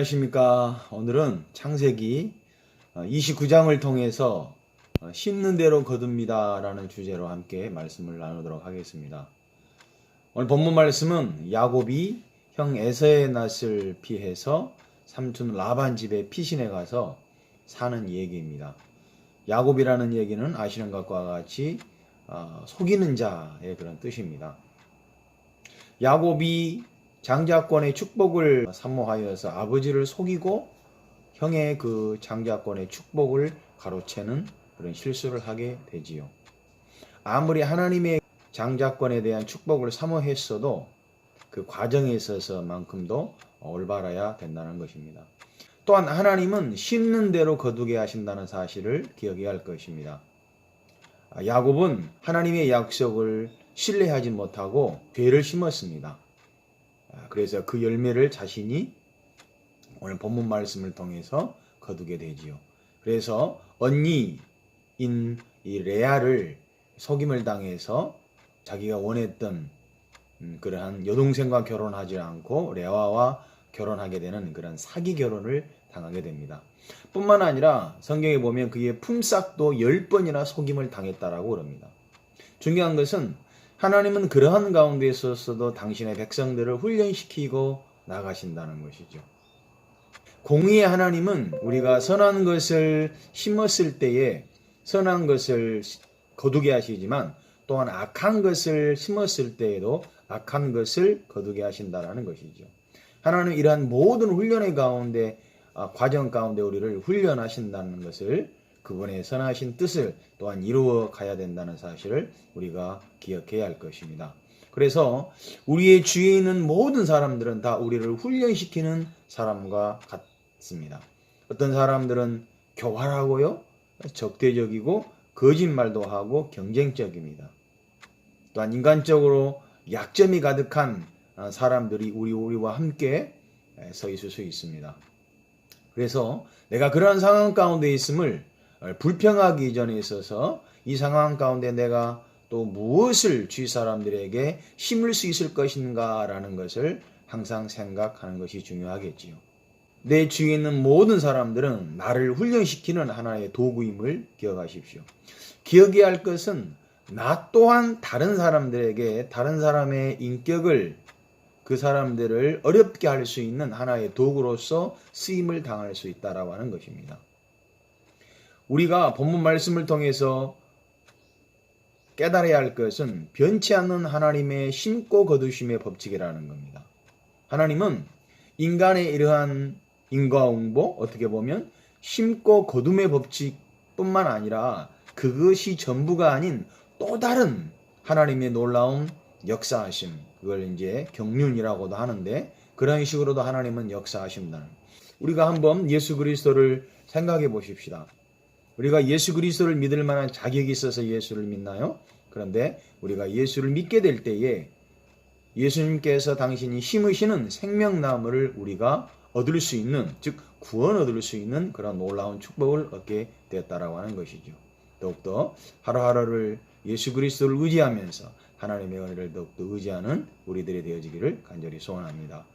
안녕하십니까. 오늘은 창세기 29장을 통해서 심는 대로 거둡니다 라는 주제로 함께 말씀을 나누도록 하겠습니다. 오늘 본문 말씀은 야곱이 형 에서의 낯을 피해서 삼촌 라반 집에 피신해 가서 사는 얘기입니다. 야곱이라는 얘기는 아시는 것과 같이 속이는 자의 그런 뜻입니다. 야곱이 장자권의 축복을 사모하여서 아버지를 속이고 형의 그 장자권의 축복을 가로채는 그런 실수를 하게 되지요. 아무리 하나님의 장자권에 대한 축복을 사모했어도 그 과정에 있어서만큼도 올바라야 된다는 것입니다. 또한 하나님은 심는 대로 거두게 하신다는 사실을 기억해야 할 것입니다. 야곱은 하나님의 약속을 신뢰하지 못하고 죄를 심었습니다. 그래서 그 열매를 자신이 오늘 본문 말씀을 통해서 거두게 되지요. 그래서 언니인 이 레아를 속임을 당해서 자기가 원했던 그러한 여동생과 결혼하지 않고 레아와 결혼하게 되는 그런 사기 결혼을 당하게 됩니다. 뿐만 아니라 성경에 보면 그의 품삯도 10번이나 속임을 당했다라고 그럽니다. 중요한 것은 하나님은 그러한 가운데 있어서도 당신의 백성들을 훈련시키고 나가신다는 것이죠. 공의의 하나님은 우리가 선한 것을 심었을 때에 선한 것을 거두게 하시지만 또한 악한 것을 심었을 때에도 악한 것을 거두게 하신다는 것이죠. 하나님은 이러한 모든 훈련의 가운데 과정 가운데 우리를 훈련하신다는 것을 그분의 선하신 뜻을 또한 이루어 가야 된다는 사실을 우리가 기억해야 할 것입니다. 그래서 우리의 주위에 있는 모든 사람들은 다 우리를 훈련시키는 사람과 같습니다. 어떤 사람들은 교활하고요, 적대적이고 거짓말도 하고 경쟁적입니다. 또한 인간적으로 약점이 가득한 사람들이 우리와 함께 서 있을 수 있습니다. 그래서 내가 그러한 상황 가운데 있음을 불평하기 이전에 있어서 이 상황 가운데 내가 또 무엇을 주위 사람들에게 심을 수 있을 것인가 라는 것을 항상 생각하는 것이 중요하겠지요. 내 주위에 있는 모든 사람들은 나를 훈련시키는 하나의 도구임을 기억하십시오. 기억해야 할 것은 나 또한 다른 사람들에게 다른 사람의 인격을 그 사람들을 어렵게 할 수 있는 하나의 도구로서 쓰임을 당할 수 있다라고 하는 것입니다. 우리가 본문 말씀을 통해서 깨달아야 할 것은 변치 않는 하나님의 심고 거두심의 법칙이라는 겁니다. 하나님은 인간의 이러한 인과응보, 어떻게 보면 심고 거둠의 법칙뿐만 아니라 그것이 전부가 아닌 또 다른 하나님의 놀라운 역사하심, 그걸 이제 경륜이라고도 하는데 그런 식으로도 하나님은 역사하십니다. 우리가 한번 예수 그리스도를 생각해 보십시다. 우리가 예수 그리스도를 믿을 만한 자격이 있어서 예수를 믿나요? 그런데 우리가 예수를 믿게 될 때에 예수님께서 당신이 심으시는 생명나무를 우리가 얻을 수 있는, 즉 구원 얻을 수 있는 그런 놀라운 축복을 얻게 되었다라고 하는 것이죠. 더욱더 하루하루를 예수 그리스도를 의지하면서 하나님의 은혜를 더욱더 의지하는 우리들이 되어지기를 간절히 소원합니다.